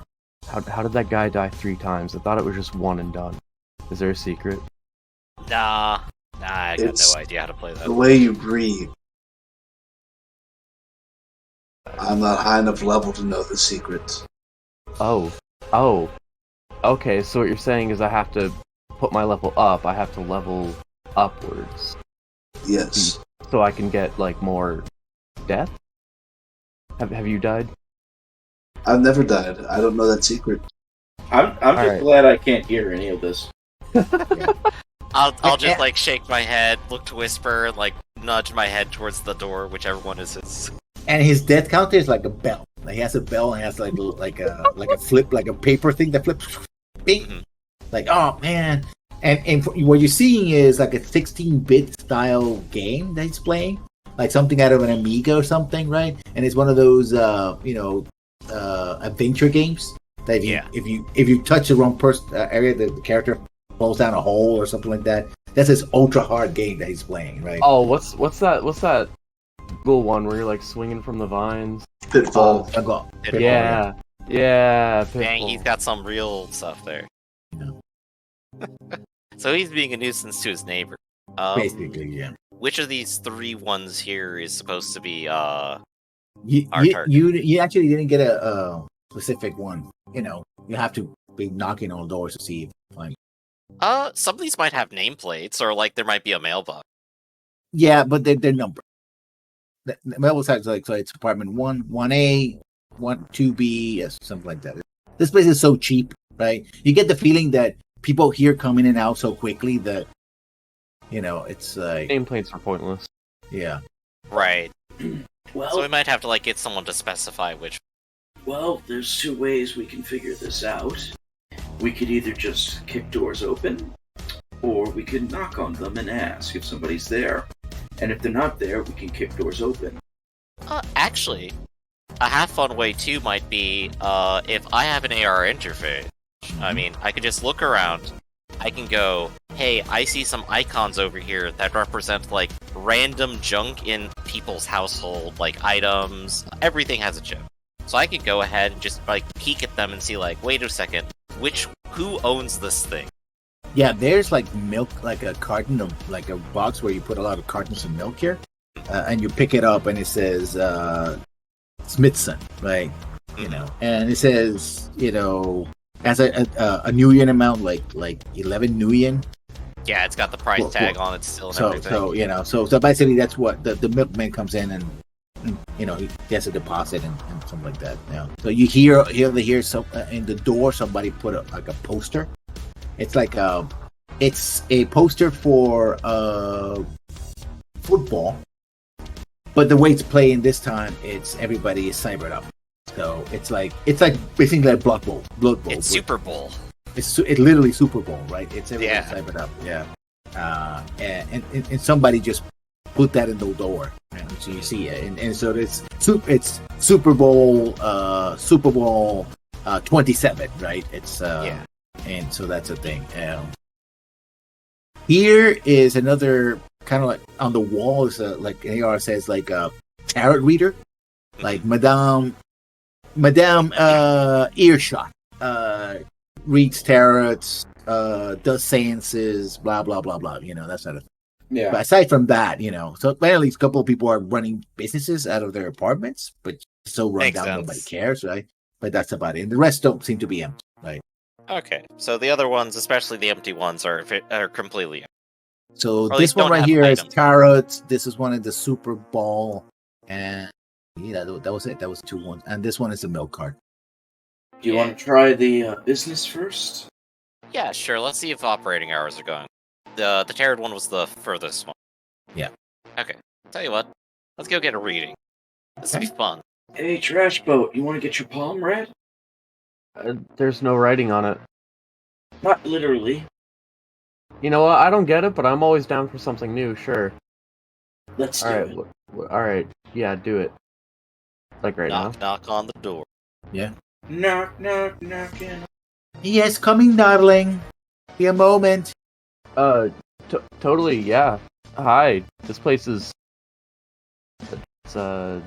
that guy die 3 times? I thought it was just one and done. Is there a secret?" Nah, I got It's no idea how to play that. the way you breathe. I'm not high enough level to know the secret. Oh. Okay, so what you're saying is I have to put my level up. I have to level upwards. Yes. So I can get like more death? Have you died? I've never died. I don't know that secret. I'm just glad I can't hear any of this. I'll just like shake my head, look to whisper, like nudge my head towards the door, whichever one is his. And his death counter is like a bell. Like, he has a bell and has like a flip, like a paper thing that flips. Bing. Mm-hmm. Like, oh man. And what you're seeing is like a 16-bit style game that he's playing, like something out of an Amiga or something, right? And it's one of those, adventure games that if you touch the wrong area, the character falls down a hole or something like that. That's this ultra hard game that he's playing, right? Oh, what's that little one where you're like swinging from the vines? Pitfall. Pitfall, Yeah. Pitfall. Dang, he's got some real stuff there. No. So he's being a nuisance to his neighbor. Basically, yeah. Which of these 3 ones here is supposed to be You actually didn't get a specific one. You have to be knocking on doors to see if you find. Some of these might have nameplates, or like there might be a mailbox. Yeah, but they're numbered. The mailbox has like, so it's apartment 1A, 2B, yes, something like that. This place is so cheap, right? You get the feeling that people here come in and out so quickly that it's like Nameplates are pointless. Yeah. Right. Well, So we might have to like get someone to specify which. Well, there's 2 ways we can figure this out. We could either just kick doors open, or we could knock on them and ask if somebody's there. And if they're not there, we can kick doors open. Actually, a half-fun way too might be if I have an AR interface. I mean, I could just look around. I can go, hey, I see some icons over here that represent like random junk in people's household, like items. Everything has a chip. So I could go ahead and just like peek at them and see like, wait a second, who owns this thing? Yeah, there's like milk, like a carton of like a box where you put a lot of cartons of milk here, and you pick it up and it says Smithson, right? And it says has a new yen amount like 11 new yen. Yeah, it's got the price tag on it still and everything. So basically that's what the milkman comes in and he gets a deposit and something like that. So you hear some in the door somebody put a poster. It's like it's a poster for football, but the way it's playing this time, everybody is cybered up. So it's like basically like Blood Bowl. It's Super Bowl. It's literally Super Bowl, right? It's everybody cybered up. Yeah. And somebody just put that in the door, so you see it, and so it's Super Bowl 27, right? It's and so that's a thing. Here is another kind of like on the wall is like AR says like a tarot reader, like Madame Earshot reads tarots, does seances, blah blah blah blah. That sort of thing. Yeah. But aside from that, so apparently a couple of people are running businesses out of their apartments, but so run down, nobody cares, right? But that's about it. And the rest don't seem to be empty, right? Okay, so the other ones, especially the empty ones, are completely empty. So this one right here is tarots. This is one of the Super Bowl, and that was it. That was 2 ones, and this one is a milk cart. Do you want to try the business first? Yeah, sure. Let's see if operating hours are going. The tarot one was the furthest one. Yeah. Okay. Tell you what, let's go get a reading. This will be fun. Hey, Trash Boat, you want to get your palm read? There's no writing on it. Not literally. You know what? I don't get it, but I'm always down for something new. Sure. Let's do it. All right. Yeah, do it. Like right now. Knock on the door. Yeah. Knock, knock, knocking. Yes, coming, darling. Be a moment. Totally, yeah. Hi, this place is. I'm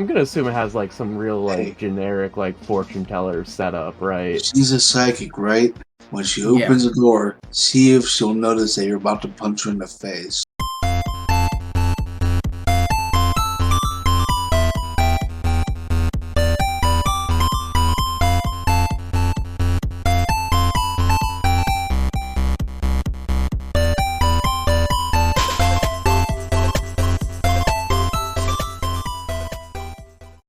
gonna assume it has like some real like generic like fortune teller setup, right? She's a psychic, right? When she opens the door, see if she'll notice that you're about to punch her in the face.